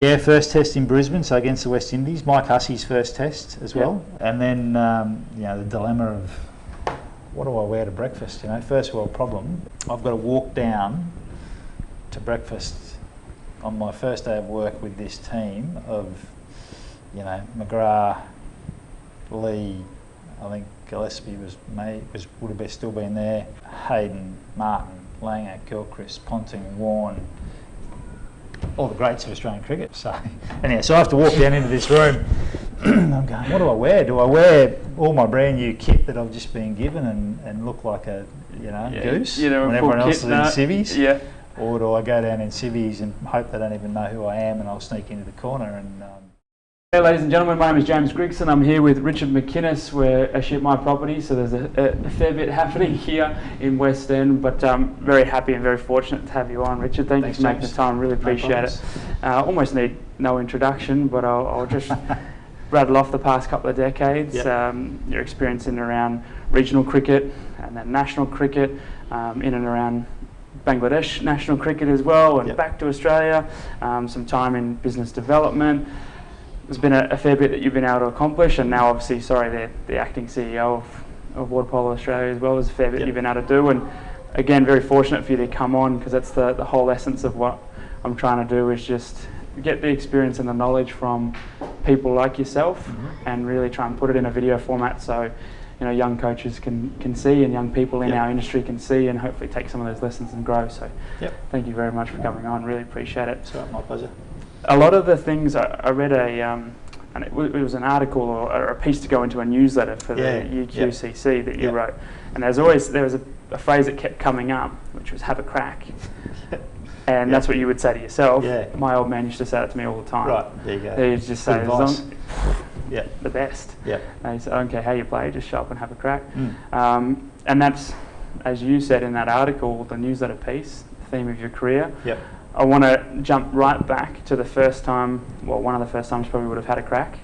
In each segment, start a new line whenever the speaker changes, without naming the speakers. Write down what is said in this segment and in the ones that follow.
Yeah, first test in Brisbane, so against the West Indies. Mike Hussey's first test as well. And then, the dilemma of what do I wear to breakfast? First world problem. I've got to walk down to breakfast on my first day of work with this team of, McGrath, Lee, I think Gillespie would have still been there, Hayden, Martin, Langer, Gilchrist, Ponting, Warren, all the greats of Australian cricket. So I have to walk down into this room. I'm going, what do I wear? Do I wear all my brand new kit that I've just been given and look like a goose when everyone else is in civvies?
Yeah.
Or do I go down in civvies and hope they don't even know who I am and I'll sneak into the corner and...
Hey ladies and gentlemen, my name is James Grigson. I'm here with Richard McInnes. We're actually at my property, so there's a fair bit happening here in West End, but very happy and very fortunate to have you on, Richard. Thanks for making the time, really appreciate it. Almost need no introduction, but I'll just rattle off the past couple of decades, your experience in and around regional cricket and then national cricket, in and around Bangladesh national cricket as well, and back to Australia, some time in business development. There's been a fair bit that you've been able to accomplish, and now obviously, the acting CEO of Water Polo Australia as well. There's a fair bit you've been able to do, and again, very fortunate for you to come on, because that's the whole essence of what I'm trying to do, is just get the experience and the knowledge from people like yourself, and really try and put it in a video format so young coaches can see, and young people in our industry can see, and hopefully take some of those lessons and grow. So thank you very much for coming on, really appreciate it.
It's my pleasure.
A lot of the things I read and it was an article or a piece to go into a newsletter for the UQCC that you wrote, and there was a phrase that kept coming up, which was "have a crack," and that's what you would say to yourself. My old man used to say that to me all the time.
Right, there you go.
He'd just say, the best. And he said, "I don't care how you play, just show up and have a crack." And that's, as you said in that article, the newsletter piece, the theme of your career. I want to jump right back to the first time, one of the first times you probably would have had a crack,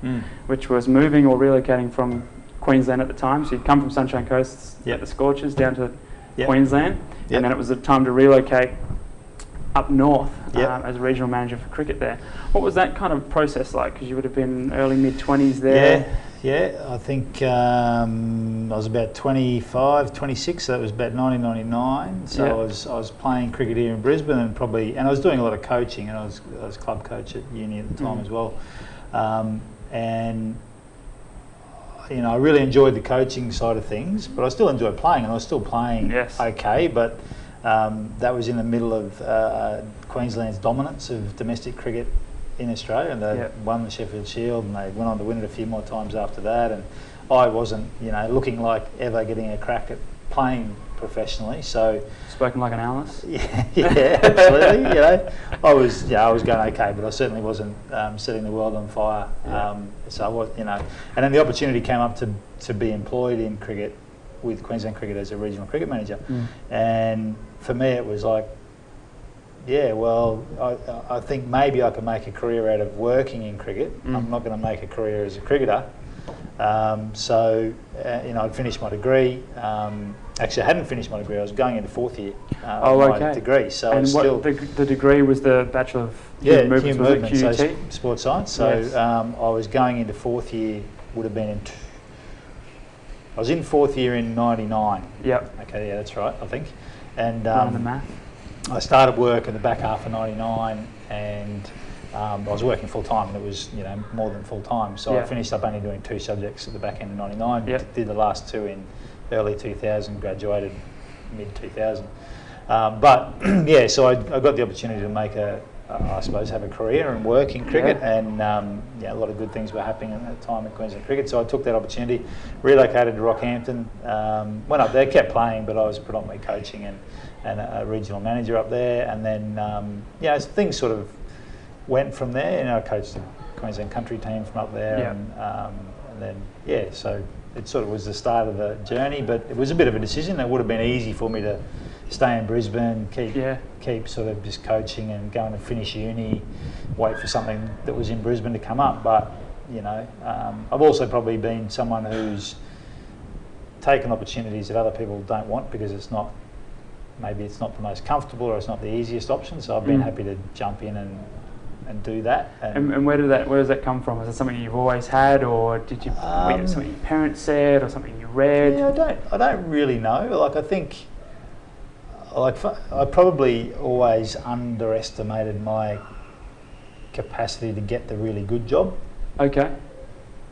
which was moving or relocating from Queensland at the time. So you'd come from Sunshine Coast at the Scorchers down to Queensland, and then it was the time to relocate up north as a regional manager for cricket there. What was that kind of process like? Because you would have been early, mid-20s there.
I think I was about 25, 26, so that was about 1999. So I was playing cricket here in Brisbane, and I was doing a lot of coaching, and I was club coach at uni at the time as well. And I really enjoyed the coaching side of things, but I still enjoyed playing, and I was still playing okay, but that was in the middle of Queensland's dominance of domestic cricket in Australia, and they won the Sheffield Shield, and they went on to win it a few more times after that, and I wasn't looking like ever getting a crack at playing professionally. So
spoken like an analyst.
Absolutely. I was going okay, but I certainly wasn't setting the world on fire. So I was, and then the opportunity came up to be employed in cricket with Queensland Cricket as a regional cricket manager, and for me it was like, I think maybe I can make a career out of working in cricket. I'm not going to make a career as a cricketer. I'd finished my degree. Actually, I hadn't finished my degree. I was going into fourth year of my degree. So
and the degree was the Bachelor of Human Movement,
so sports science. So I was going into fourth year. Would have been I was in fourth year in '99. Okay, that's right, I think. And
the math.
I started work in the back half of '99, and I was working full time, and it was more than full time. So I finished up only doing 2 subjects at the back end of '99. Did the last 2 in early 2000. Graduated mid 2000. So I got the opportunity to make have a career and work in cricket, and a lot of good things were happening at that time in Queensland cricket. So I took that opportunity, relocated to Rockhampton, went up there, kept playing, but I was predominantly coaching and a regional manager up there, and then things sort of went from there. I coached the Queensland country team from up there, and then so it sort of was the start of the journey. But it was a bit of a decision. It would have been easy for me to stay in Brisbane, keep sort of just coaching and going to finish uni, wait for something that was in Brisbane to come up. But I've also probably been someone who's taken opportunities that other people don't want, because maybe it's not the most comfortable, or it's not the easiest option. So I've been happy to jump in and and do that.
And where does that come from? Is it something you've always had, or did you something your parents said, or something you read?
Yeah, I don't really know. Like, I think, like, I probably always underestimated my capacity to get the really good job.
Okay.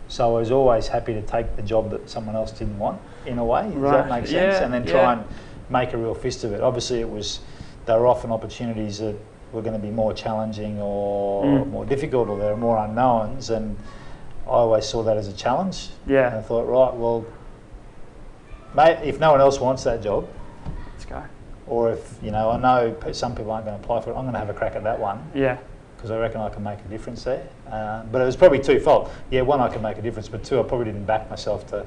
So I was always happy to take the job that someone else didn't want, in a way. Does
Right.
that make sense? And then try and make a real fist of it. Obviously, they were often opportunities that were going to be more challenging or more difficult, or there are more unknowns, and I always saw that as a challenge.
Yeah.
And I thought, right, well, mate, if no one else wants that job,
let's go.
or if, I know some people aren't going to apply for it, I'm going to have a crack at that one.
Yeah.
Because I reckon I can make a difference there. But it was probably twofold. Yeah, one, I can make a difference, but two, I probably didn't back myself to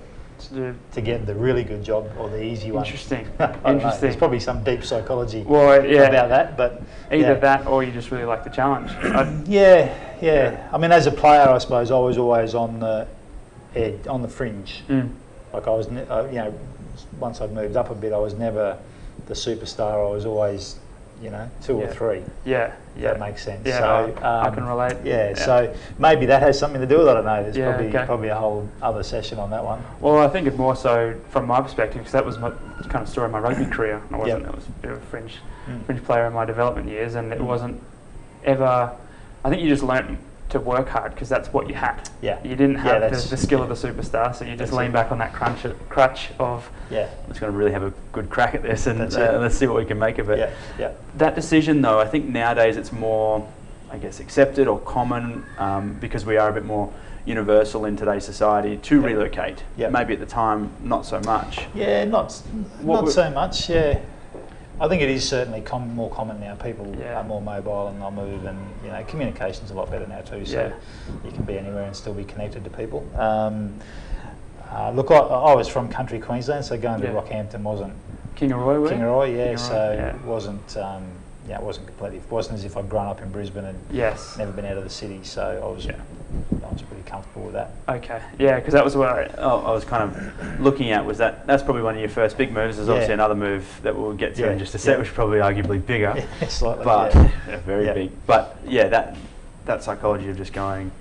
get the really good job or the easy one.
Interesting.
Interesting. There's probably some deep psychology
about
that, but
either that or you just really like the challenge.
Yeah. I mean, as a player, I suppose I was always on the edge, on the fringe. Like I was, once I'd moved up a bit, I was never the superstar. I was always, 2 or 3.
Yeah.
That makes sense.
Yeah,
so
I can relate.
Yeah, so maybe that has something to do with it. I don't know. There's probably a whole other session on that one.
Well, I think it's more so from my perspective, because that was my kind of story of my rugby career. I was a bit of a fringe player in my development years, and it wasn't ever. I think you just learnt to work hard because that's what you had.
Yeah.
You didn't have the skill of the superstar, so you just lean back on that crutch of.
Yeah.
I'm just going to really have a good crack at this, and let's see what we can make of it.
Yeah.
That decision, though, I think nowadays it's more, I guess, accepted or common because we are a bit more universal in today's society to relocate.
Yeah.
Maybe at the time, not so much.
Yeah, not so much. Yeah. I think it is certainly more common now. People are more mobile and they'll move, and communication's a lot better now too. So you can be anywhere and still be connected to people. Look, I was from country Queensland, so going to Rockhampton wasn't
Kingaroy.
It wasn't. It wasn't completely. It wasn't as if I'd grown up in Brisbane and never been out of the city. So I was pretty comfortable with that.
Okay, because that was where
I was kind of looking at was that's probably one of your first big moves. There's obviously another move that we'll get to in just a sec, which is probably arguably bigger,
slightly,
but very big. But that psychology of just going.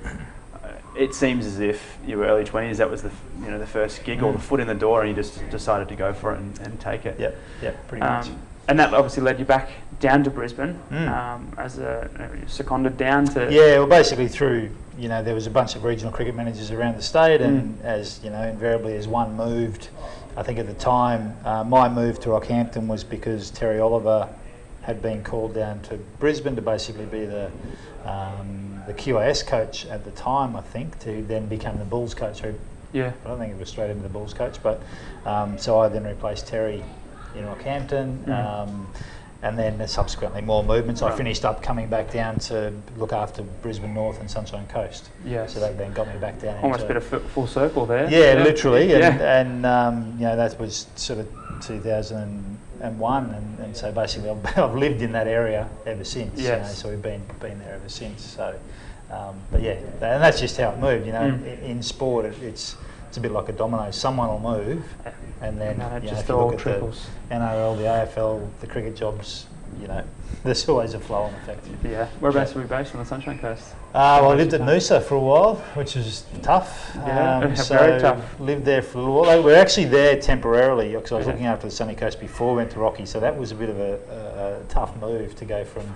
It seems as if you were early 20s. That was the first gig or the foot in the door, and you just decided to go for it and take it.
Yeah, pretty much.
And that obviously led you back down to Brisbane as seconded down to.
Yeah, well, basically through there was a bunch of regional cricket managers around the state, and as invariably as one moved, I think at the time my move to Rockhampton was because Terry Oliver had been called down to Brisbane to basically be the QIS coach at the time, I think, to then become the Bulls coach. I don't think it was straight into the Bulls coach, but so I then replaced Terry in Rockhampton, and then subsequently more movements. I finished up coming back down to look after Brisbane North and Sunshine Coast. So that then got me back down.
Almost a bit of full circle there.
Yeah, literally, and that was sort of 2001, and so basically I've lived in that area ever since. So we've been there ever since. So, but and that's just how it moved. In sport, it's a bit like a domino. Someone will move, and then
just
if you
all
look
triples.
At the NRL, the AFL, the cricket jobs, there's always a flow on effect.
Yeah. Whereabouts were we based on the Sunshine Coast?
Well, I lived at Noosa for a while, which was tough.
Very tough.
Lived there for a little while. We were actually there temporarily because I was looking after the Sunny Coast before we went to Rocky, so that was a bit of a tough move to go from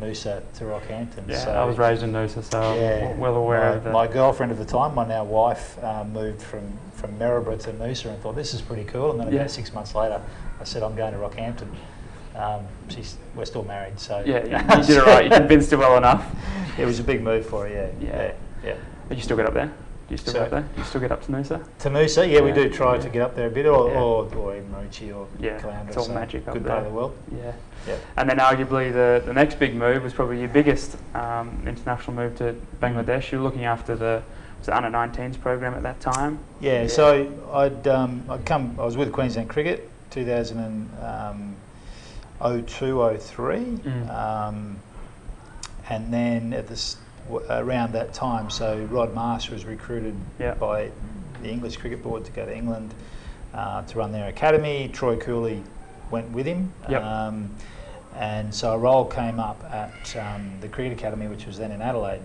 Noosa to Rockhampton.
Yeah, so I was raised in Noosa, so I'm well aware of that. My
girlfriend at the time, my now wife, moved from Maryborough to Noosa and thought, this is pretty cool. And then about 6 months later, I said, I'm going to Rockhampton. We're still married, so...
Yeah, you did it right. You convinced her well enough.
It was a big move for her, yeah.
But you still get up there? Do you still get up there? Do you still get up to Noosa?
To Noosa, we do try to get up there a bit, or even Marucci or Caloundra.
It's all magic up there.
Good part of the world.
Yeah. And then arguably the next big move was probably your biggest international move to Bangladesh. You were looking after the under-19s program at that time.
Yeah. So I was with Queensland Cricket 2002, 03, and then around that time, so Rod Marsh was recruited by the English Cricket Board to go to England to run their academy. Troy Cooley went with him. And so a role came up at the Cricket Academy, which was then in Adelaide,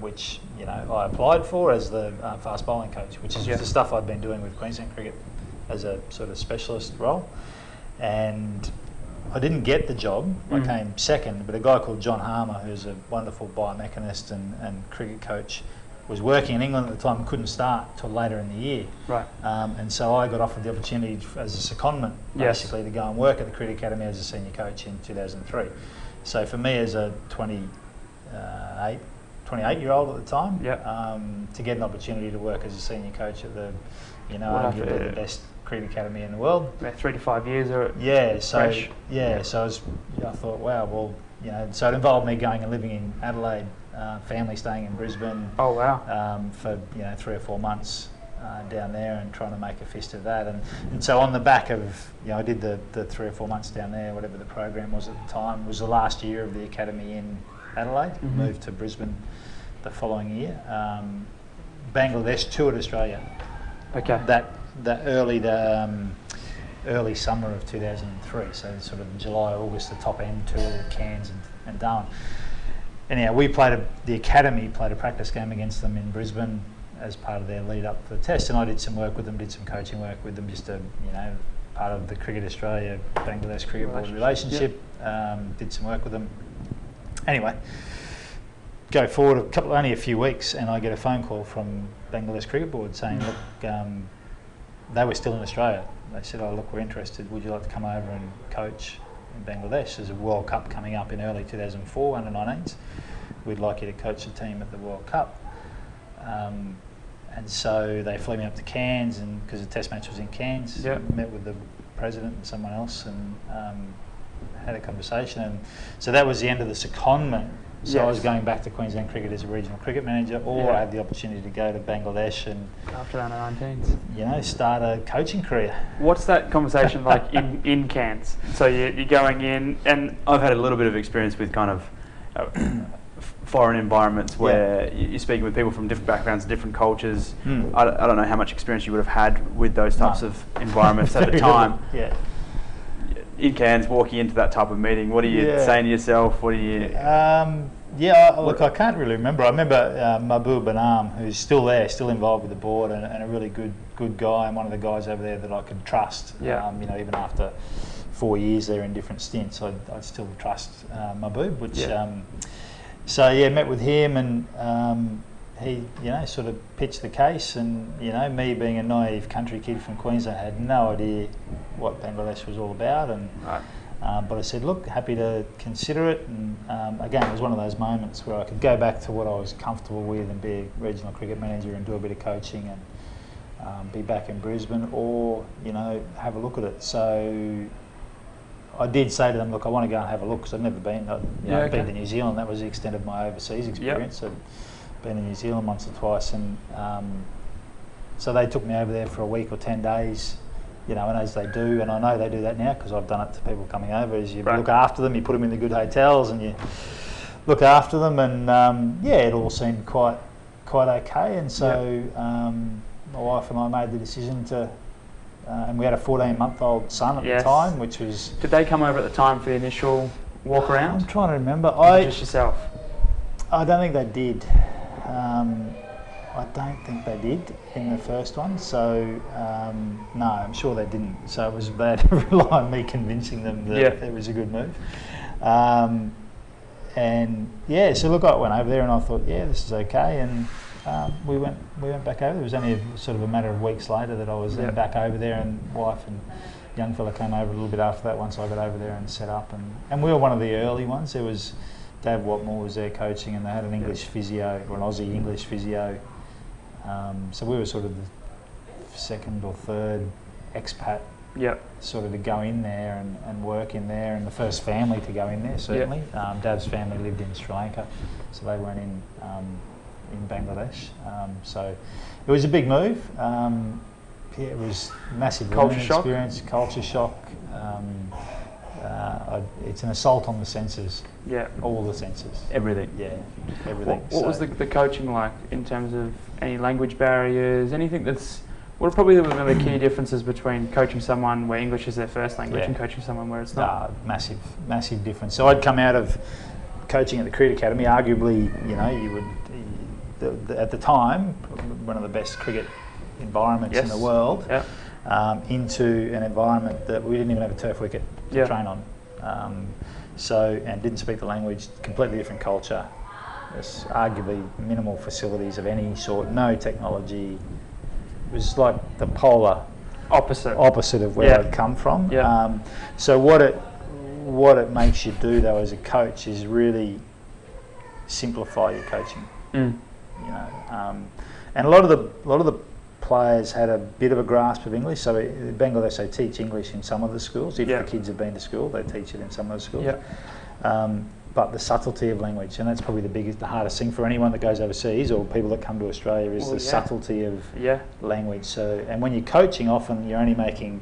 which I applied for as the fast bowling coach, which is the stuff I'd been doing with Queensland cricket as a sort of specialist role. And I didn't get the job. I came second, but a guy called John Harmer, who's a wonderful biomechanist and cricket coach, was working in England at the time and couldn't start till later in the year.
Right.
And so I got offered the opportunity as a secondment, basically, to go and work at the Cricket Academy as a senior coach in 2003. So for me as a 28-year-old at the time, to get an opportunity to work as a senior coach at the, arguably the best Cricket Academy in the world.
About 3 to 5 years or
fresh. So I thought, wow, well, so it involved me going and living in Adelaide, family staying in Brisbane.
Oh wow!
For 3 or 4 months down there and trying to make a fist of that, and so on the back of I did the 3 or 4 months down there, whatever the program was at the time. It was the last year of the academy in Adelaide. Moved to Brisbane the following year. Bangladesh toured Australia.
Okay.
That early summer of 2003, so sort of July, August, the top end tour with Cairns and Darwin. Anyhow, the academy played a practice game against them in Brisbane as part of their lead up for the test, and I did some work with them, did some coaching work with them, just part of the Cricket Australia Bangladesh Cricket Board relationship. Did some work with them. Anyway, go forward only a few weeks, and I get a phone call from Bangladesh Cricket Board saying, look, they were still in Australia. They said, oh look, we're interested. Would you like to come over and coach in Bangladesh? There's a World Cup coming up in early 2004, under 19s. We'd like you to coach the team at the World Cup. And so they flew me up to Cairns, and because the test match was in Cairns, met with the president and someone else, and had a conversation. And so that was the end of the secondment. So I was going back to Queensland Cricket as a regional cricket manager, or I had the opportunity to go to Bangladesh and
after under 19s,
start a coaching career.
What's that conversation like in Cairns? So you're going in, and
I've had a little bit of experience with kind of foreign environments where you're speaking with people from different backgrounds, different cultures. I don't know how much experience you would have had with those types of environments at the time. In Cairns, walking into that type of meeting, what are you saying to yourself? What are you?
Look, I can't really remember. I remember Mahbub Banam, who's still there, still involved with the board, and a really good guy, and one of the guys over there that I could trust. Even after 4 years there in different stints, I'd still trust Mahbub. Met with him, and he, sort of pitched the case, and me being a naive country kid from Queensland, had no idea what Bangladesh was all about, and but I said, look, happy to consider it, and again, it was one of those moments where I could go back to what I was comfortable with and be a regional cricket manager and do a bit of coaching and be back in Brisbane, or have a look at it. So I did say to them, look, I want to go and have a look, because I've never been. I'd been to New Zealand. That was the extent of my overseas experience. I'd been in New Zealand once or twice, and so they took me over there for a week or 10 days, and as they do, and I know they do that now because I've done it to people coming over, is you look after them, you put them in the good hotels, and you look after them, and it all seemed quite okay, and so my wife and I made the decision to. And we had a 14-month-old son at the time, which was...
Did they come over at the time for the initial walk around?
I'm trying to remember.
Just yourself?
I don't think they did. I don't think they did in the first one. So, no, I'm sure they didn't. So they had to rely on me convincing them that it was a good move. So look, I went over there and I thought, this is okay. And we went back over. It was only sort of a matter of weeks later that I was then back over there, and wife and young fella came over a little bit after that once I got over there and set up. And we were one of the early ones. There was Dave Watmore was there coaching, and they had an English physio, or an Aussie English physio. So we were sort of the second or third expat sort of to go in there and work in there, and the first family to go in there, certainly. Dav's family lived in Sri Lanka, so they weren't in Bangladesh. So it was a big move. It was massive learning experience, culture shock. It's an assault on the senses. All the senses.
Everything.
Everything.
What was the coaching like in terms of any language barriers, anything that's What are probably one of the key differences between coaching someone where English is their first language and coaching someone where it's not?
Massive difference. So I'd come out of coaching at the Cricket Academy, arguably, you would, at the time, one of the best cricket environments in the world, into an environment that we didn't even have a turf wicket to train on. And didn't speak the language, completely different culture. There's arguably minimal facilities of any sort, no technology. It was like the polar opposite of where I'd come from. So what it makes you do though as a coach is really simplify your coaching. And a lot of the players had a bit of a grasp of English. So in Bangladesh they teach English in some of the schools. If the kids have been to school, they teach it in some of the schools. But the subtlety of language, and that's probably the hardest thing for anyone that goes overseas or people that come to Australia, is the subtlety of language. So, and when you're coaching, often you're only making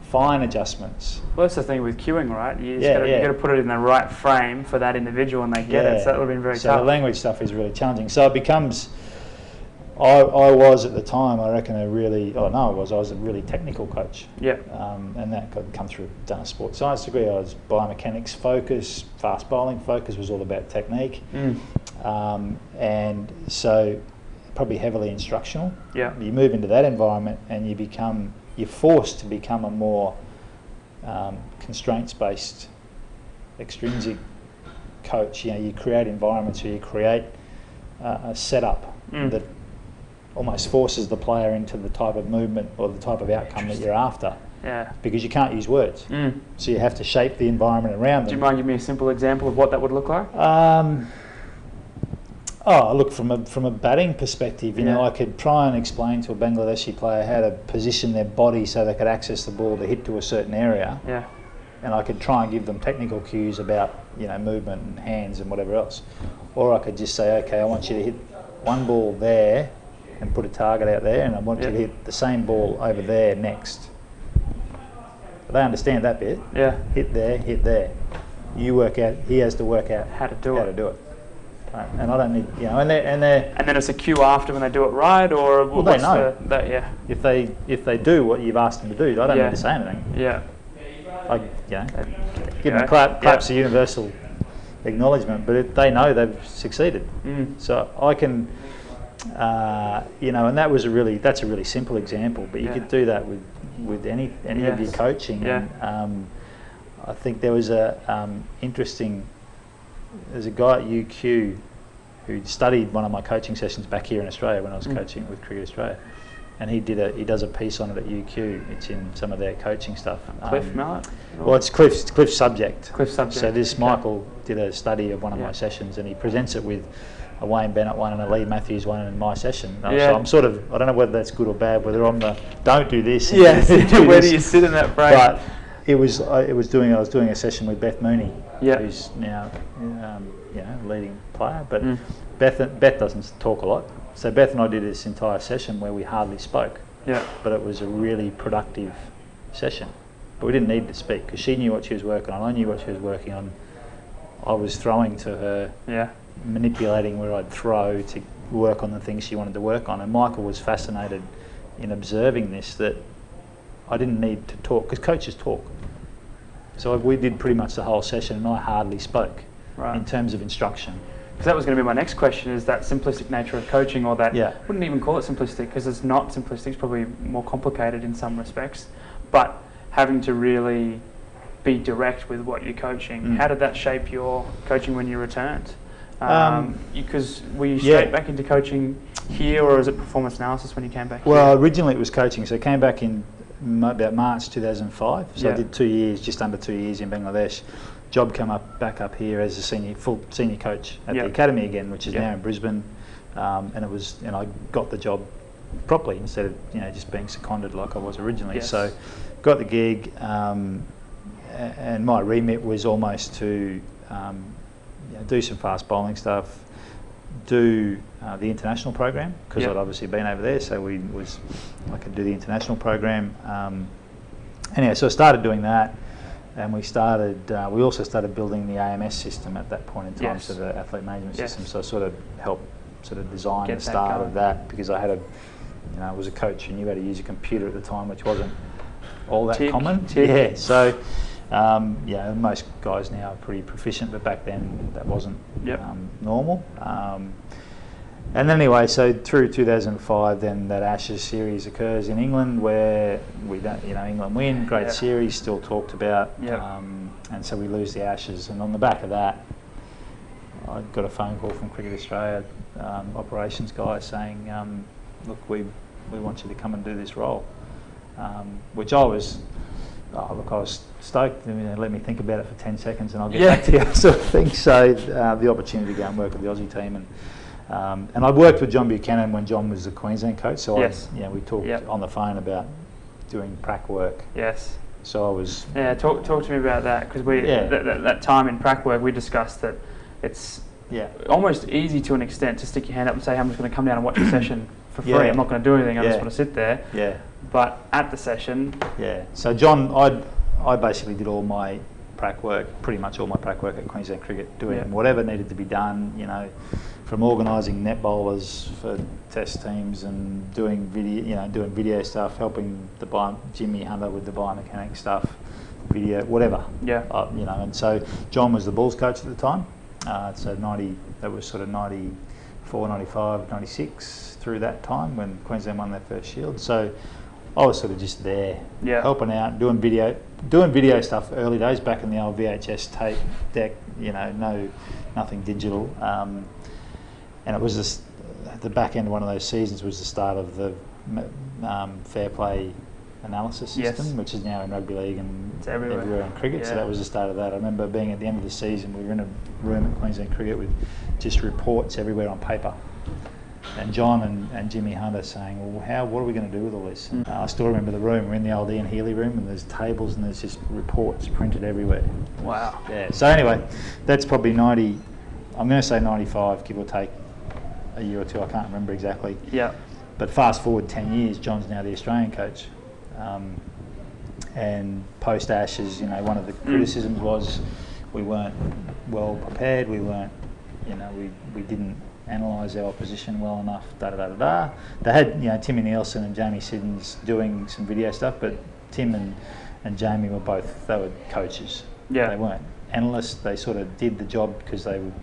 fine adjustments.
Well, that's the thing with cueing, right? You got to put it in the right frame for that individual, and they get it. So that would have been very tough.
So the language stuff is really challenging. So it becomes. I was at the time, I reckon, I was a really technical coach. And that got come through, done a sports science degree. I was biomechanics focused, fast bowling focus, was all about technique. And so probably heavily instructional. You move into that environment and you're forced to become a more constraints-based, extrinsic coach. You create environments where you create a setup that almost forces the player into the type of movement or the type of outcome that you're after. Because you can't use words. So you have to shape the environment around them.
Do you mind giving me a simple example of what that would look like?
Look, from a batting perspective, I could try and explain to a Bangladeshi player how to position their body so they could access the ball to hit to a certain area. And I could try and give them technical cues about, movement and hands and whatever else. Or I could just say, okay, I want you to hit one ball there and put a target out there, and I want you to hit the same ball over there next. They understand that bit. Hit there. You work out. He has to work out
how to do it.
Right. And I don't need, and
then it's a cue after when they do it right, or
well, they know. If they do what you've asked them to do, I don't need to say anything. Give them claps a universal acknowledgement, but they know they've succeeded. So I can. And that's a really simple example, but you could do that with any of your coaching. And, I think there was there's a guy at UQ who studied one of my coaching sessions back here in Australia when I was coaching with Cricket Australia, and he does a piece on it at UQ. It's in some of their coaching stuff.
Cliff Mallet?
Well, it's Cliff's subject.
Cliff's subject.
So this Michael did a study of one of my sessions, and he presents it with a Wayne Bennett one and a Lee Matthews one in my session. So I'm sort of, I don't know whether that's good or bad, whether I'm the don't do this.
Where do you sit in that frame?
But I was doing a session with Beth Mooney, who's now leading player. But Beth doesn't talk a lot. So Beth and I did this entire session where we hardly spoke. But it was a really productive session. But we didn't need to speak because she knew what she was working on. I knew what she was working on. I was throwing to her. Manipulating where I'd throw to work on the things she wanted to work on, and Michael was fascinated in observing this, that I didn't need to talk because coaches talk. So we did pretty much the whole session and I hardly spoke in terms of instruction.
Because that was going to be my next question, is that simplistic nature of coaching, or that, wouldn't even call it simplistic because it's not simplistic, it's probably more complicated in some respects, but having to really be direct with what you're coaching. How did that shape your coaching when you returned? Because were you straight back into coaching here, or is it performance analysis when you came back
here? Originally it was coaching, so I came back in about March 2005, so I did 2 years, just under 2 years in Bangladesh. Job came back up here as a full senior coach at the academy again, which is now in Brisbane, and I got the job properly instead of just being seconded like I was originally. So got the gig, and my remit was almost to do some fast bowling stuff, do the international program, because I'd obviously been over there, so I could do the international program. Anyway, so I started doing that, and we also started building the AMS system at that point in time, so the athlete management system. So I sort of helped design the start of that, because I had you know, I was a coach who knew how to use a computer at the time, which wasn't all that common.
Tick.
Yeah, so yeah, most guys now are pretty proficient, but back then that wasn't normal. And anyway, so through 2005, then that Ashes series occurs in England, where we don't, you know, England win, great series, still talked about, and so we lose the Ashes. And on the back of that, I got a phone call from Cricket Australia operations guy saying, look, we want you to come and do this role, which I was. I was stoked. Let me think about it for 10 seconds and I'll get back to you, sort of thing. So the opportunity to go and work with the Aussie team, and I worked with John Buchanan when John was the Queensland coach. So we talked on the phone about doing prac work.
Yes.
So I was.
Yeah, talk to me about that, because we that time in prac work we discussed that it's almost easy to an extent to stick your hand up and say, I'm just going to come down and watch a session for free. I'm not going to do anything. I just want to sit there.
Yeah.
But at the session.
Yeah. So John, I basically did all my prac work, pretty much all my prac work at Queensland Cricket, doing whatever needed to be done. You know, from organising net bowlers for test teams and doing video stuff, helping Jimmy Hunter with the biomechanics stuff, video, whatever.
Yeah.
You know, and so John was the Bulls coach at the time. So that was sort of 94, 95, 96 through that time when Queensland won their first Shield. So I was sort of just there, helping out, doing video stuff early days, back in the old VHS tape deck, you know, nothing digital. And it was just, the back end of one of those seasons was the start of the fair play analysis system, which is now in rugby league and everywhere in cricket. So that was the start of that. I remember being at the end of the season, we were in a room at Queensland Cricket with just reports everywhere on paper. And John and Jimmy Hunter saying, well, what are we going to do with all this? And I still remember the room. We're in the old Ian Healy room, and there's tables and there's just reports printed everywhere.
Wow.
Yeah. So anyway, that's probably 90, I'm going to say 95, give or take a year or two. I can't remember exactly.
Yeah.
But fast forward 10 years, John's now the Australian coach. And post Ashes, you know, one of the criticisms was we weren't well prepared. We weren't, you know, we didn't analyse our opposition well enough. They had, you know, Timmy Nielsen and Jamie Siddons doing some video stuff, but Tim and Jamie were coaches.
Yeah.
They weren't analysts. They sort of did the job because they would.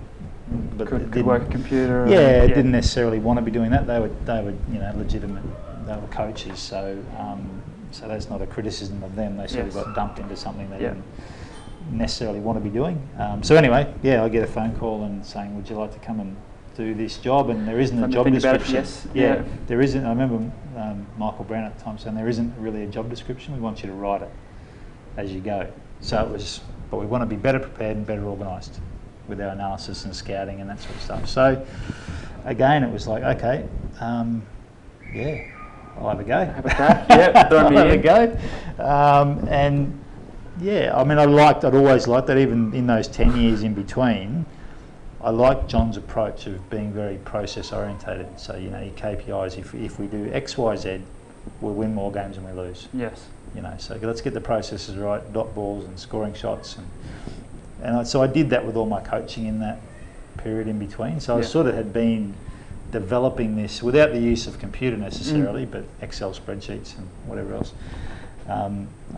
But
could work a computer.
Didn't necessarily want to be doing that. They were you know, legitimate. They were coaches, so that's not a criticism of them. They sort of got dumped into something they didn't necessarily want to be doing. So anyway, I get a phone call and saying, would you like to come and do this job? And there isn't a job description. There isn't. I remember Michael Brown at the time saying there isn't really a job description. We want you to write it as you go. So it was, but we want to be better prepared and better organised with our analysis and scouting and that sort of stuff. So again, it was like, okay, I'll have a go.
Have a crack.
Throw me in. Have a go. And I mean, I'd always liked that. Even in those 10 years in between, I liked John's approach of being very process orientated. So, you know, your KPIs, if we do X, Y, Z, we'll win more games than we lose.
Yes.
You know, so let's get the processes right, dot balls and scoring shots. And so I did that with all my coaching in that period in between. So I sort of had been developing this without the use of computer necessarily, but Excel spreadsheets and whatever else.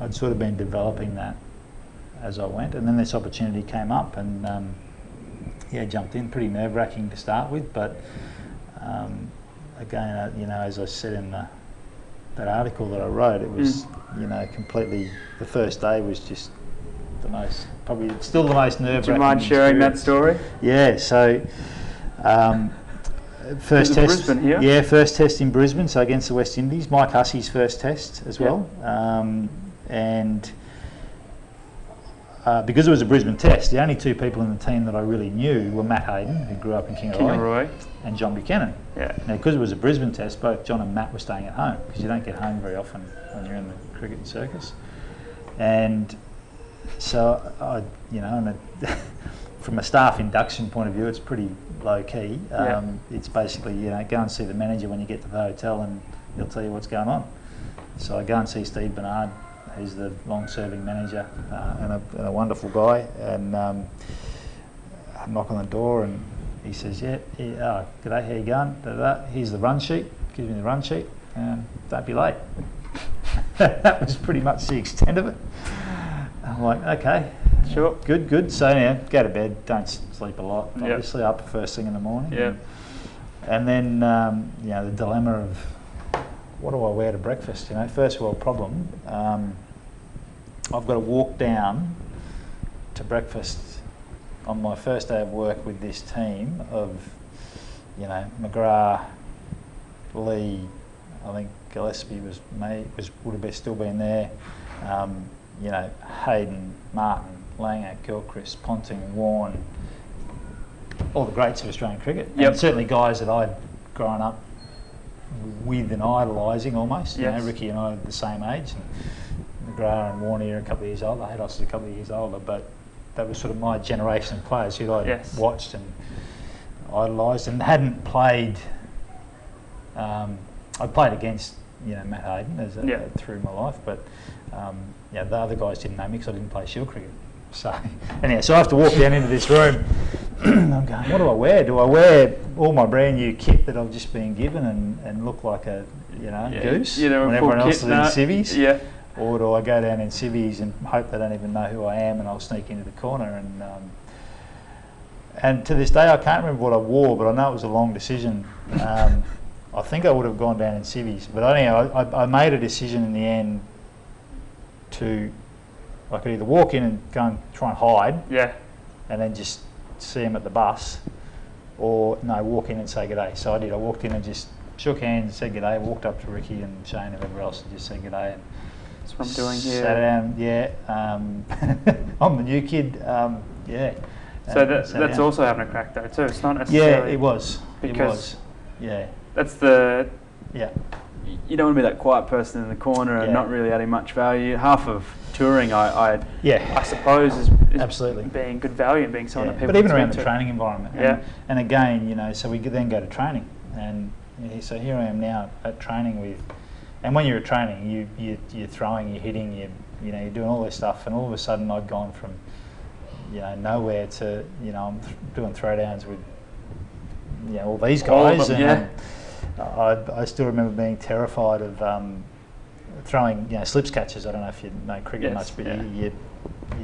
I'd sort of been developing that as I went. And then this opportunity came up and jumped in. Pretty nerve-wracking to start with, but again, you know, as I said in that article that I wrote, it was, you know, completely, the first day was just probably still the most nerve-wracking.
Do you mind sharing that story?
Yeah, so first test.
Brisbane here?
Yeah, first test in Brisbane, so against the West Indies. Mike Hussey's first test as well. And because it was a Brisbane test, the only two people in the team that I really knew were Matt Hayden, who grew up in Kingaroy, and John Buchanan.
Yeah.
Now, because it was a Brisbane test, both John and Matt were staying at home, because you don't get home very often when you're in the cricket circus. And so, from a staff induction point of view, it's pretty low key. It's basically, you know, go and see the manager when you get to the hotel and he'll tell you what's going on. So I go and see Steve Bernard, who's the long-serving manager and a wonderful guy, and I knock on the door and he says, g'day, how you going? Here's the run sheet, gives me the run sheet. don't be late. That was pretty much the extent of it. I'm like, okay,
sure,
good. So yeah, go to bed, don't sleep a lot. Obviously, up first thing in the morning.
Yeah.
And then the dilemma of what do I wear to breakfast? First world problem. I've got to walk down to breakfast on my first day of work with this team of, McGrath, Lee, I think Gillespie would have still been there. Hayden, Martin, Langer, Gilchrist, Ponting, Warren, all the greats of Australian cricket.
Yep.
And certainly guys that I'd grown up with and idolising almost.
Yes.
Ricky and I are the same age. And McGrath and Warren are a couple of years older. Haydos is a couple of years older, but that was sort of my generation of players who I watched and idolised and hadn't played. I played against Matt Hayden through my life, but the other guys didn't know me because I didn't play shield cricket. So anyhow, so I have to walk down into this room. I'm going, what do I wear? Do I wear all my brand new kit that I've just been given and look like a goose when everyone else is in civvies?
Yeah.
Or do I go down in civvies and hope they don't even know who I am and I'll sneak into the corner? And to this day I can't remember what I wore, but I know it was a long decision. I think I would have gone down in civvies, but anyhow, I made a decision in the end I could either walk in and go and try and hide, and then just see him at the bus, or walk in and say g'day. So I did. I walked in and just shook hands, said g'day, walked up to Ricky and Shane and whoever else and just said g'day. And
that's what I'm doing here.
Sat down, I'm the new kid,
So that's also having a crack though too. It's not necessarily...
Yeah, it was.
Because that's
you don't want to be that quiet person in the corner and not really adding much value. Half of touring, I
suppose, is
absolutely
being good value and being someone that people.
But even around the training environment,
and
again, so we could then go to training, and so here I am now at training with, and when you're at training, you're throwing, you're hitting, you're doing all this stuff, and all of a sudden I'd gone from nowhere to I'm doing throwdowns with all these guys, I still remember being terrified of throwing slips catches. I don't know if you know cricket much, but you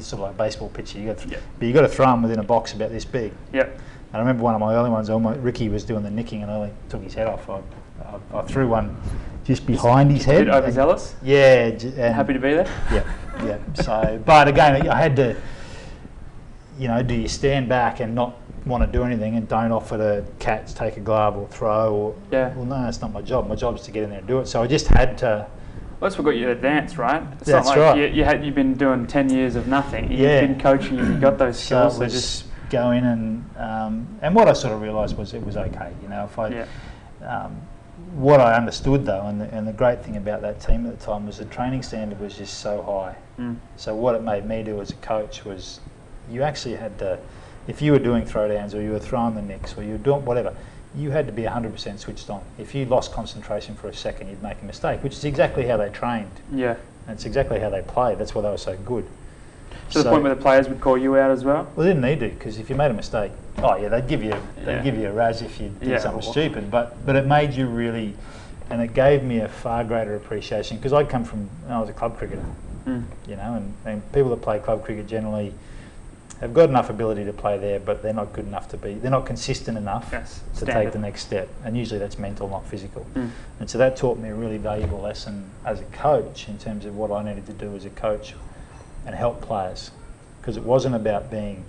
sort of like a baseball pitcher. But you got to throw them within a box about this big.
Yep.
And I remember one of my early ones. Ricky was doing the nicking, and I only took his head off. I threw one just behind his head.
A bit overzealous.
Yeah. And
happy to be there.
Yeah. So, but again, I had to. Do you stand back and not want to do anything and don't offer to catch, take a glove or throw? Or well, no, that's not my job. My job is to get in there and do it. So I just had to.
Well, that's what got you to dance, right? It's
that's
not like
right.
You've been doing 10 years of nothing. You've been coaching. You've got those skills.
So just go in and what I sort of realised was it was okay. If I. What I understood though, and the great thing about that team at the time was the training standard was just so high. So what it made me do as a coach was you actually had to, if you were doing throwdowns or you were throwing the nicks or you were doing whatever, you had to be 100% switched on. If you lost concentration for a second, you'd make a mistake, which is exactly how they trained. Yeah. And it's exactly how they played. That's why they were so good.
To the point where the players would call you out as well?
Well, they didn't need to, because if you made a mistake, they'd give you a razz if you did something stupid. But it made you really, and it gave me a far greater appreciation, because I was a club cricketer, and people that play club cricket generally have got enough ability to play there, but they're not good enough they're not consistent enough to take the next step. And usually that's mental, not physical. And so that taught me a really valuable lesson as a coach in terms of what I needed to do as a coach and help players. Because it wasn't about being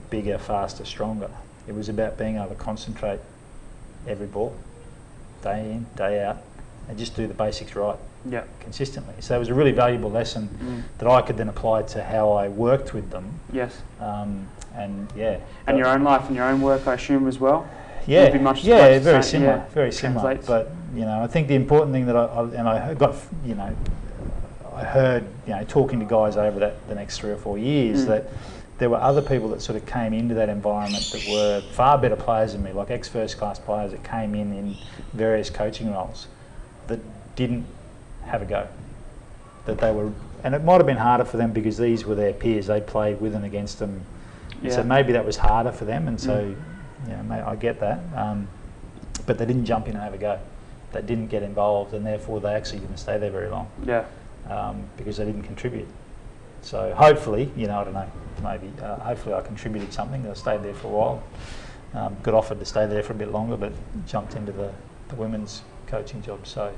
bigger, faster, stronger. It was about being able to concentrate every ball, day in, day out, and just do the basics right. Consistently. So it was a really valuable lesson that I could then apply to how I worked with them.
Yes.
And
your own life and your own work, I assume, as well.
Yeah. Very similar. Very similar. But I think the important thing that I heard talking to guys over the next 3 or 4 years that there were other people that sort of came into that environment that were far better players than me, like ex-first class players that came in various coaching roles that didn't have a go, that they were, and it might have been harder for them because these were their peers, they played with and against them, so maybe that was harder for them, and so I get that, but they didn't jump in and have a go, that didn't get involved, and therefore they actually didn't stay there very long.
Yeah.
Because they didn't contribute. So hopefully, I don't know, maybe, hopefully I contributed something. I stayed there for a while. Got offered to stay there for a bit longer, but jumped into the women's coaching job. So,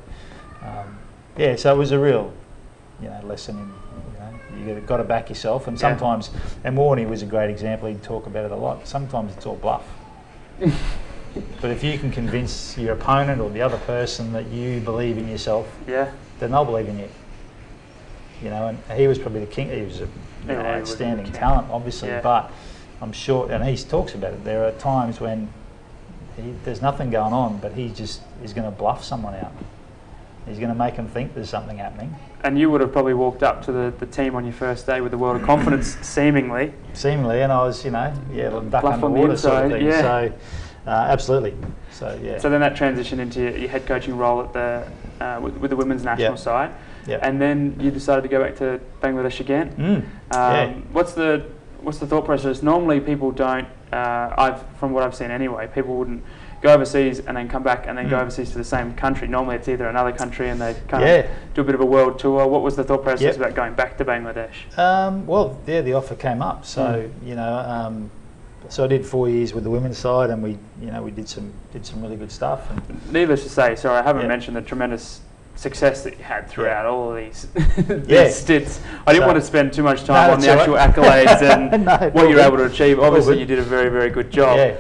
so it was a real, lesson in, you've got to back yourself. And sometimes, and Warney was a great example, he'd talk about it a lot, sometimes it's all bluff. But if you can convince your opponent or the other person that you believe in yourself, then they'll believe in you. And he was probably the king. He was an outstanding talent, obviously, but I'm sure, and he talks about it, there are times when there's nothing going on, but he's going to bluff someone out. He's going to make them think there's something happening.
And you would have probably walked up to the team on your first day with a world of confidence, seemingly.
Seemingly, and I was, duck underwater sort of thing.
Yeah.
So, absolutely. So, yeah.
So then that transitioned into your head coaching role at the with the women's national side.
Yep.
And then you decided to go back to Bangladesh again. What's the thought process? Normally people don't, from what I've seen anyway, people wouldn't go overseas and then come back and then go overseas to the same country. Normally it's either another country and they kind of do a bit of a world tour. What was the thought process about going back to Bangladesh?
The offer came up. So, so I did 4 years with the women's side, and we did some really good stuff. And
needless to say, sorry, I haven't mentioned the tremendous success that you had throughout all of these, stints. I didn't want to spend too much time on the actual accolades and what you're able to achieve. Obviously, you did a very, very good job.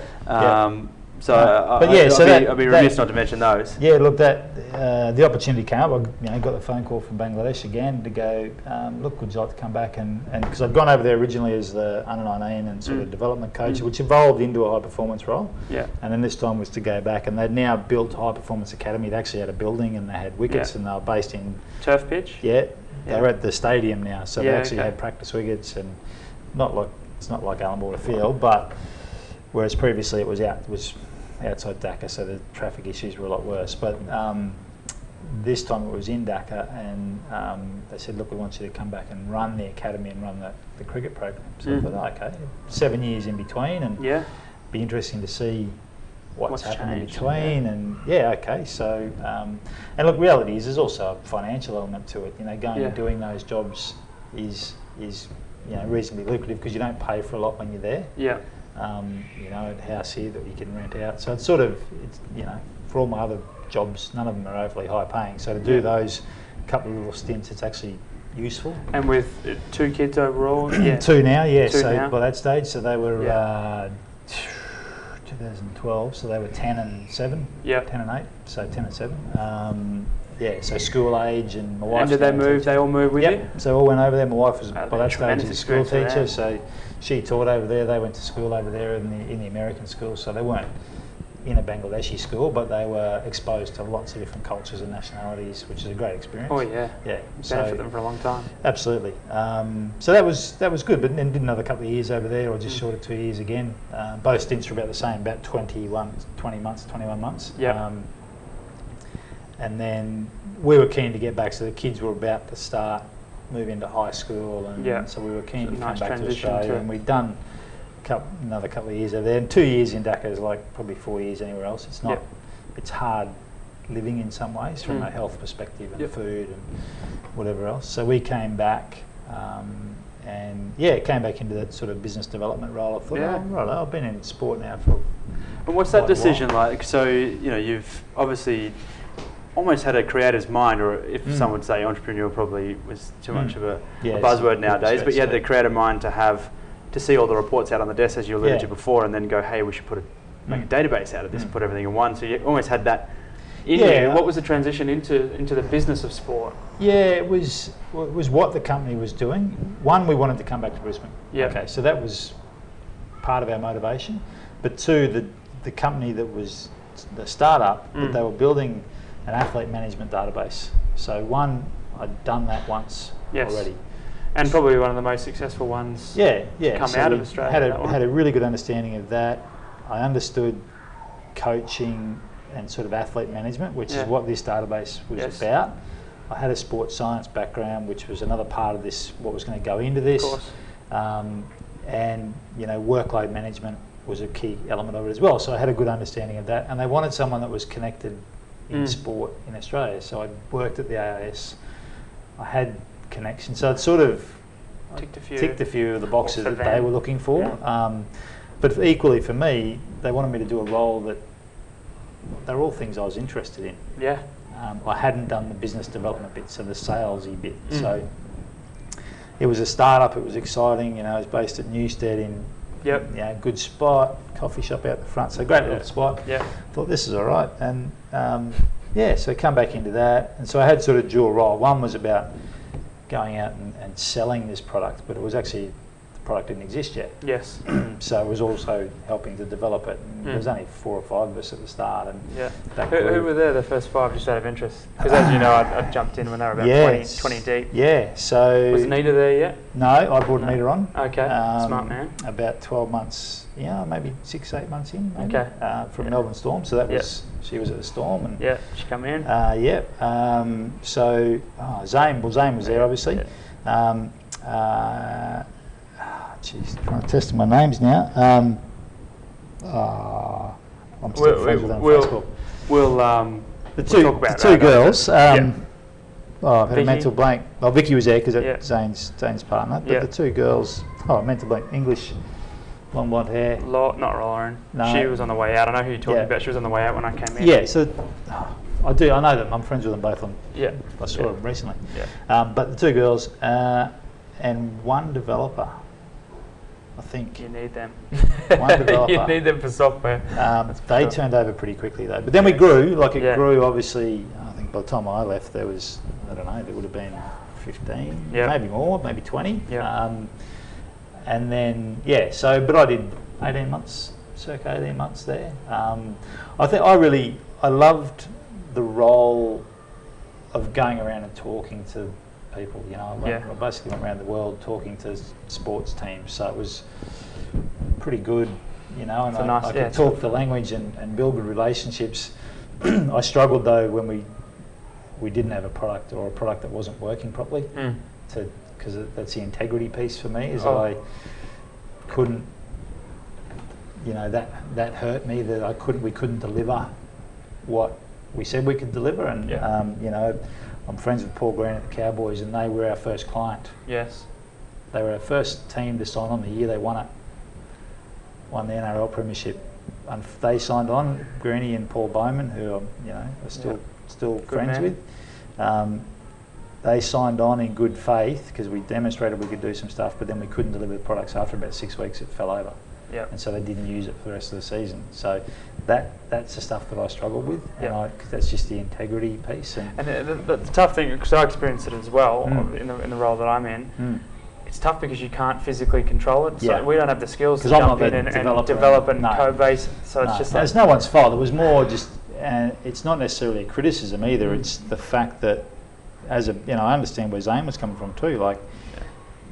I'd be remiss not to mention those.
Yeah, look, the opportunity came up. I got the phone call from Bangladesh again to go, look, would you like to come back? And because I'd gone over there originally as the under-19 and sort of development coach, which evolved into a high-performance role. Yeah. And then this time was to go back, and they'd now built High Performance Academy. They actually had a building, and they had wickets, and they were based in...
Turf pitch?
Yeah. They were at the stadium now, so they actually had practice wickets, and it's not like Allenwater Field, but whereas previously it was outside Dhaka, so the traffic issues were a lot worse. But this time it was in Dhaka, and they said, look, we want you to come back and run the academy and run the cricket program. So I thought, okay, 7 years in between, and be interesting to see what's happened in between. And so and look, reality is there's also a financial element to it. Going and doing those jobs is reasonably lucrative because you don't pay for a lot when you're there. Yeah. A house here that you can rent out. So it's for all my other jobs, none of them are overly high paying. So to do those couple of little stints, it's actually useful.
And with 2 kids overall?
Two now,
Two now.
By that stage, so they were 2012, so they were 10 and 7, 10 and 8, so 10 and 7. So school age, and my wife.
And did they move? They all moved with you?
So all went over there. My wife was by that stage a school teacher, so she taught over there. They went to school over there in the American school, so they weren't in a Bangladeshi school, but they were exposed to lots of different cultures and nationalities, which is a great experience.
Oh yeah, benefit them for a long time.
Absolutely. So that was good, but then did another couple of years over there, or just short of 2 years again. Both stints were about the same, about 21 months. Yeah. And then we were keen to get back, so the kids were about to start move into high school, and so we were keen to come back to Australia, and we'd done another couple of years over there, and 2 years in Dhaka is like probably 4 years anywhere else. It's not, it's hard living in some ways from a health perspective and food and whatever else. So we came back, and came back into that sort of business development role. I thought, I've been in sport now for.
And what's that decision like? So you've obviously almost had a creator's mind, or if some would say entrepreneur probably was too much of a buzzword nowadays, but you had the creative mind to see all the reports out on the desk, as you alluded to before, and then go, hey, we should make a database out of this and put everything in one. So you almost had that in you.
What was the transition into the business of sport?
It was what the company was doing. One, we wanted to come back to Brisbane. Okay, so that was part of our motivation. But two, the company that was the startup, that they were building an athlete management database. So one, I'd done that once already.
And probably one of the most successful ones come out of Australia.
Had a really good understanding of that. I understood coaching and sort of athlete management, which is what this database was about. I had a sports science background, which was another part of this, what was going to go into this. Of course. And workload management was a key element of it as well. So I had a good understanding of that. And they wanted someone that was connected in sport in Australia. So I worked at the AIS. I had connections, so it sort of ticked a few of the boxes that they were looking for.
Yeah.
But equally for me, they wanted me to do a role that they're all things I was interested in.
Yeah.
I hadn't done the business development bit, so the salesy bit. So it was a startup. It was exciting. You know, it was based at Newstead in good spot, coffee shop out the front. So great little spot.
Yeah.
Thought this is all right, and so come back into that. And so I had sort of dual role. One was about going out and selling this product, but it was actually, the product didn't exist yet.
Yes.
So it was also helping to develop it. And there was only 4 or 5 of us at the start. And
who were there, the first 5, just out of interest? Because as you know, I jumped in when they were about 20 deep.
Yeah, so...
Was Nita there yet?
No, I brought Nita on.
Okay, smart man.
About 12 months, maybe 6, 8 months in, maybe,
okay.
From Melbourne Storm. So that was, she was at the Storm. And
she come in.
Zane was there, obviously.
Yeah.
Trying to test my names now. I'm still friends with them on Facebook. The two girls. I've had a mental blank. Well, Vicky was there because that's Zane's partner. But the two girls, mental blank. English, long blonde hair.
Not Lauren.
No.
She was on the way out. I know who you're talking about. She was on the way out when I came in.
Yeah, so I know them. I'm friends with them both. I saw them recently.
Yeah.
But the two girls and one developer. I think
you need them.
One developer.
You need them for software.
They turned over pretty quickly though. But then we grew. Grew. Obviously, I think by the time I left, there was there would have been 15, maybe more, maybe 20.
Yeah.
And then but I did 18 months, circa 18 months there. I loved the role of going around and talking to people. You know, I basically went around the world talking to sports teams, so it was pretty good. You know, and I could talk the language and build good relationships. I struggled though when we didn't have a product or a product that wasn't working properly. Because that's the integrity piece for me. I couldn't. You know, that hurt me that we couldn't deliver what we said we could deliver, and you know, I'm friends with Paul Green at the Cowboys, and they were our first client.
Yes.
They were our first team to sign on the year they won the NRL premiership, and they signed on. Greeny and Paul Bowman, who are still friends with. They signed on in good faith because we demonstrated we could do some stuff, but then we couldn't deliver the products. After about 6 weeks, it fell over.
Yep.
And so they didn't use it for the rest of the season. So that's the stuff that I struggled with, and that's just the integrity piece. And
the tough thing, because I experienced it as well in the role that I'm in. It's tough because you can't physically control it. So we don't have the skills to jump in and develop and code base. So it's just
it's no one's fault. It was more just, it's not necessarily a criticism either. It's the fact that I understand where Zane was coming from too. Like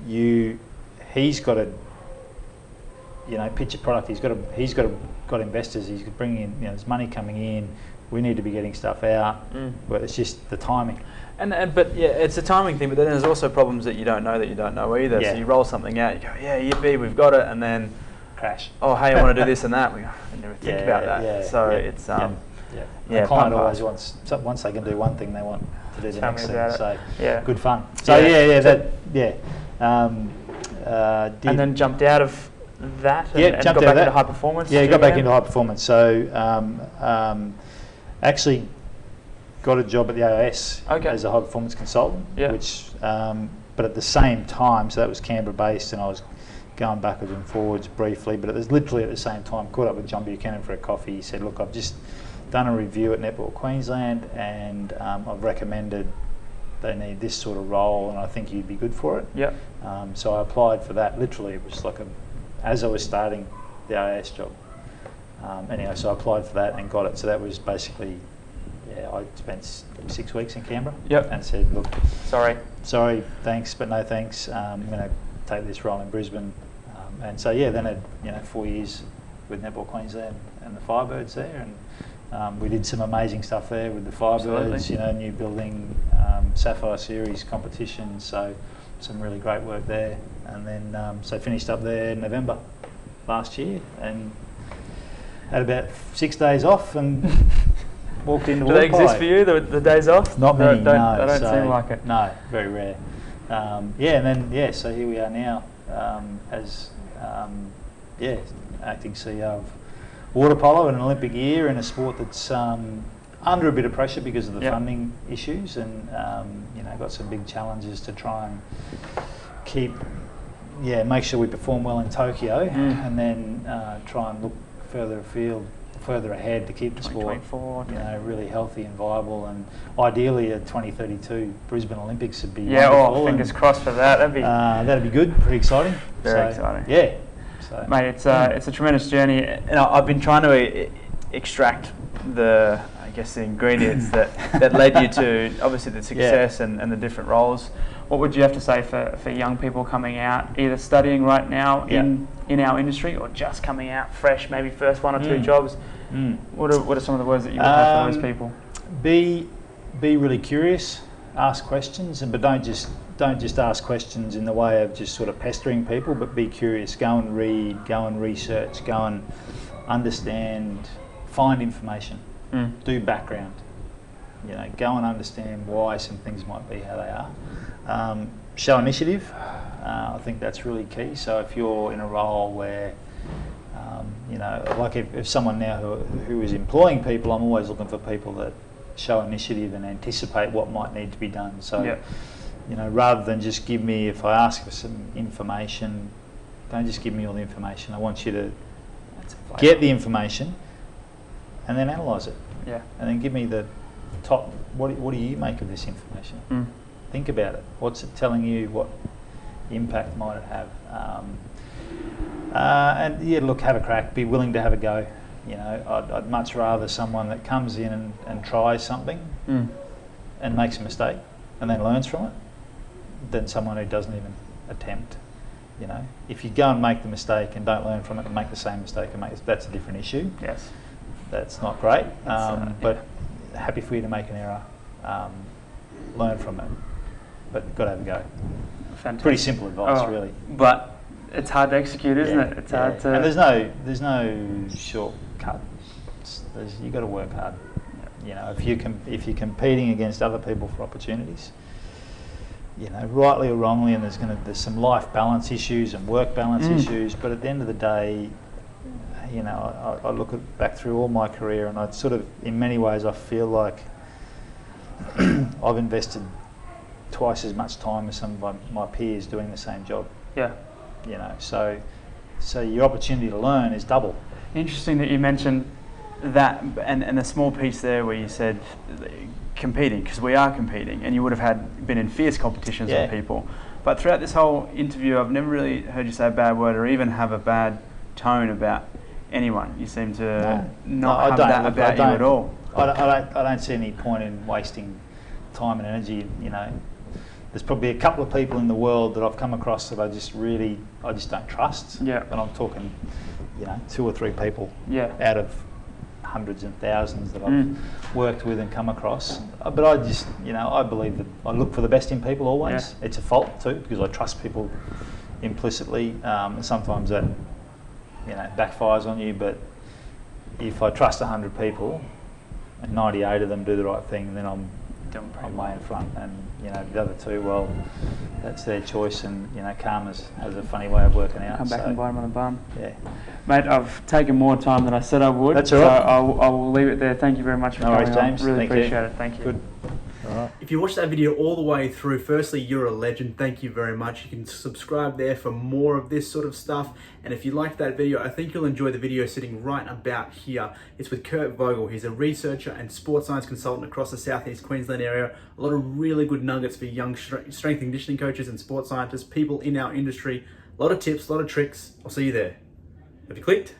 he's got to. Pitch a product. He's got investors. He's bringing in. There's money coming in. We need to be getting stuff out. But it's just the timing.
But it's a timing thing. But then there's also problems that you don't know either. Yeah. So you roll something out. You go, yippee, we've got it, and then
crash.
Oh, hey, I want to do this and that. We never think about that.
Yeah,
so it's
The client always wants. Once they can do one thing, they want to do the next thing. So good fun. So
and then jumped out of that and got back into high performance.
Yeah, got back into high performance. So actually got a job at the AIS as a high performance consultant, which but at the same time, so that was Canberra based, and I was going backwards and forwards briefly, but it was literally at the same time caught up with John Buchanan for a coffee. He said, look, I've just done a review at Netball Queensland, and I've recommended they need this sort of role, and I think you'd be good for it.
Yep.
So I applied for that. Literally, it was like as I was starting the AIS job. Anyway, so I applied for that and got it. So that was basically, I spent 6 weeks in Canberra.
Yep.
And said, look,
sorry,
thanks, but no thanks. I'm going to take this role in Brisbane. And so then I had 4 years with Netball Queensland and the Firebirds there, and we did some amazing stuff there with the Firebirds. New building, Sapphire Series competition. So some really great work there, and then so finished up there in November last year, and had about 6 days off, and walked into
Do they exist for you, the days off?
Not many,
They
no.
don't seem like it.
No, very rare. So here we are now as acting CEO of water polo in an Olympic year in a sport that's under a bit of pressure because of the funding issues, and got some big challenges to try and make sure we perform well in Tokyo, and then try and look further ahead to keep the sport really healthy and viable, and ideally a 2032 Brisbane Olympics would be wonderful.
Fingers crossed for that.
That'd be good. Pretty exciting.
Very exciting.
Yeah. So,
mate, it's a tremendous journey, and I've been trying to extract the ingredients that led you to obviously the success and the different roles. What would you have to say for young people coming out, either studying right now in our industry or just coming out fresh, maybe first 1 or 2 jobs? What are some of the words that you would have for those people?
Be really curious, ask questions, but don't just ask questions in the way of just sort of pestering people, but be curious. Go and read, go and research, go and understand, find information, do background. Go and understand why some things might be how they are. Show initiative. I think that's really key. So if you're in a role where, like if someone now who is employing people, I'm always looking for people that show initiative and anticipate what might need to be done. So, rather than just give me, if I ask for some information, don't just give me all the information. I want you to get the information and then analyse it.
Yeah. And
then give me the top, what do you make of this information? Think about it. What's it telling you? What impact might it have? Have a crack. Be willing to have a go. I'd much rather someone that comes in and tries something and makes a mistake and then learns from it than someone who doesn't even attempt. If you go and make the mistake and don't learn from it and make the same mistake that's a different issue.
Yes.
That's not great. But happy for you to make an error. Learn from it. But you've got to have a go.
Fantastic.
Pretty simple advice, really.
But it's hard to execute, isn't it? It's hard to.
And there's no shortcut. You got to work hard. If you're competing against other people for opportunities, rightly or wrongly, and there's some life balance issues and work balance issues. But at the end of the day, I look back through all my career, and I'd sort of, in many ways, I feel like I've invested twice as much time as some of my peers doing the same job.
Yeah.
So your opportunity to learn is double.
Interesting that you mentioned that, and the small piece there where you said competing, because we are competing, and you would have been in fierce competitions with people. But throughout this whole interview, I've never really heard you say a bad word or even have a bad tone about anyone. You seem to not have that about you at all.
I don't see any point in wasting time and energy. There's probably a couple of people in the world that I've come across that I just don't trust.
Yeah.
And I'm talking, 2 or 3 people out of hundreds and thousands that I've worked with and come across. But I just, I believe that I look for the best in people always. Yeah. It's a fault too, because I trust people implicitly. And sometimes that, backfires on you. But if I trust 100 people and 98 of them do the right thing, then I'm way in front, and the other 2, well, that's their choice, and karma has a funny way of working out.
Come back and bite them on the bum.
Yeah,
mate, I've taken more time than I said I would.
That's all right.
So I will leave it there. Thank you very much for coming,
James.
Really
Thank
appreciate
you.
it. Thank you.
Good. All right.
If you watched that video all the way through, firstly, you're a legend. Thank you very much. You can subscribe there for more of this sort of stuff. And if you liked that video, I think you'll enjoy the video sitting right about here. It's with Vogel. He's a researcher and sports science consultant across the southeast Queensland area. A lot of really good nuggets for young strength and conditioning coaches and sports scientists, people in our industry. A lot of tips, a lot of tricks. I'll see you there. Have you clicked?